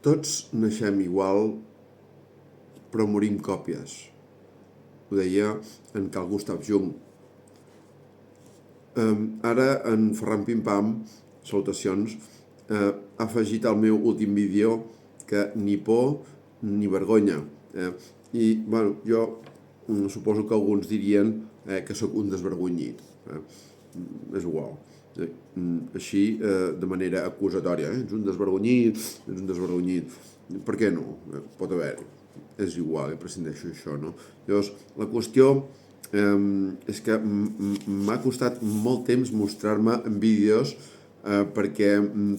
Tots naixem igual, però morim còpies. Ho deia en Carl Gustav Jung. Ara en Ferran Pimpam, salutacions, ha afegit al meu últim vídeo que ni por ni vergonya. I, bueno, jo suposo que alguns dirien que sóc un desvergonyit. És igual. Així, de manera acusatòria. Ets un desvergonyit, ets un desvergonyit. Per què no? Pot haver-hi. És igual, prescindeixo d'això, no? Llavors, la qüestió és que m'ha costat molt temps mostrar-me en vídeos perquè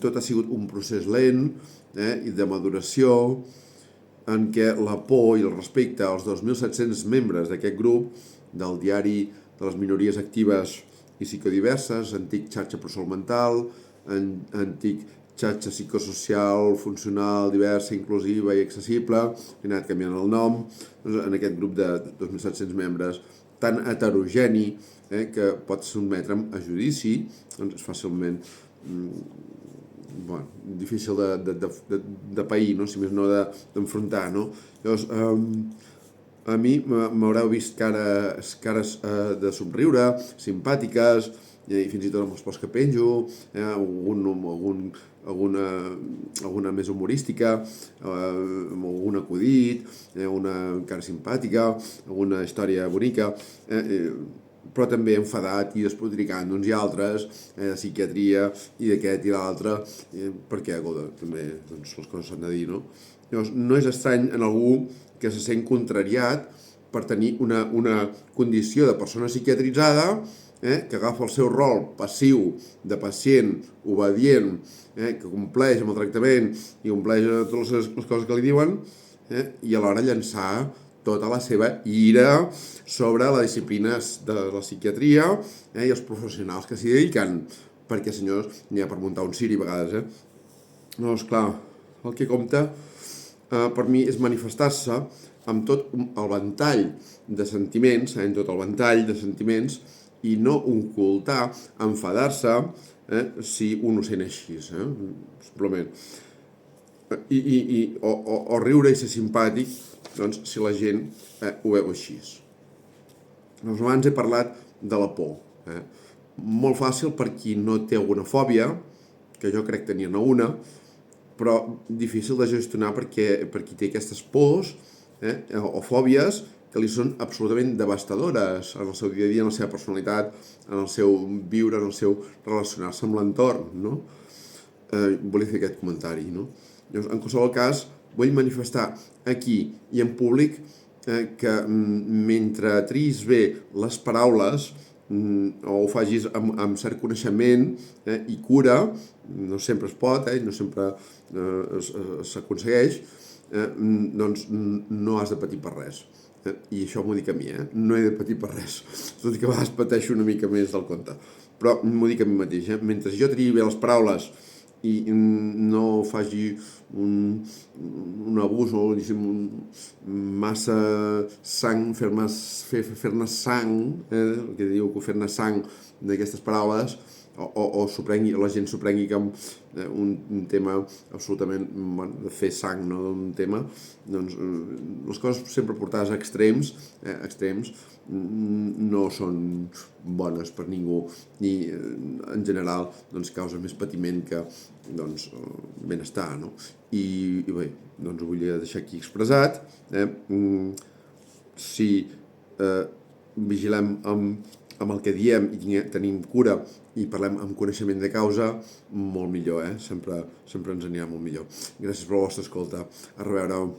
tot ha sigut un procés lent i de maduració en què la por i el respecte als 2.700 membres d'aquest grup del diari de les minories actives i psicodiverses, antic xarxa Bressol Mental, antic xarxa psicosocial, funcional, diversa, inclusiva i accessible, he anat canviant el nom, en aquest grup de 2.700 membres tan heterogeni que pot sotmetre'm a judici, doncs és fàcilment difícil de pair, no? Si més no d'enfrontar, no? Llavors, a mi m'haureu vist cares de somriure, simpàtiques, i fins i tot amb els posts que penjo, alguna més humorística, algun acudit, una cara simpàtica, alguna història bonica, però també enfadat i despotricant d'uns i altres, de psiquiatria i d'aquest i l'altre, perquè també les coses s'han de dir, no? Llavors, no és estrany en algú que se sent contrariat per tenir una condició de persona psiquiatritzada que agafa el seu rol passiu de pacient, obedient, que compleix amb el tractament i compleix totes les coses que li diuen i alhora llançar tota la seva ira sobre la disciplina de la psiquiatria i els professionals que s'hi dediquen, perquè, senyors, n'hi ha per muntar un ciri a vegades. No, esclar, el que compta per mi és manifestar-se amb tot el ventall de sentiments, amb tot el ventall de sentiments, i no ocultar, enfadar-se si un ho sent així, simplement. O riure i ser simpàtic, doncs, si la gent ho veu així. Doncs abans he parlat de la por. Molt fàcil per qui no té alguna fòbia, que jo crec tenir-ne una, però difícil de gestionar per qui té aquestes pors o fòbies que li són absolutament devastadores en el seu dia a dia, en la seva personalitat, en el seu viure, en el seu relacionar-se amb l'entorn, no? Volia fer aquest comentari, no? Llavors, en qualsevol cas, vull manifestar aquí i en públic que mentre triïs bé les paraules o ho facis amb cert coneixement i cura, no sempre es pot, no sempre s'aconsegueix, doncs no has de patir per res. I això m'ho dic a mi, no he de patir per res, tot i que a vegades pateixo una mica més del compte, però m'ho dic a mi mateix, mentre jo triï bé les paraules i no faci un abús o massa sang, fer-ne sang, el que diu que fer-ne sang d'aquestes paraules, o la gent s'ho prengui com un tema absolutament de fer sang d'un tema, doncs les coses sempre portades a extrems no són bones per ningú i en general causa més patiment que benestar, no? I bé, doncs ho vull deixar aquí expressat. Si vigilem amb el que diem i tenim cura i parlem amb coneixement de causa, molt millor, sempre ens anirà molt millor. Gràcies per la vostra escolta. A reveure.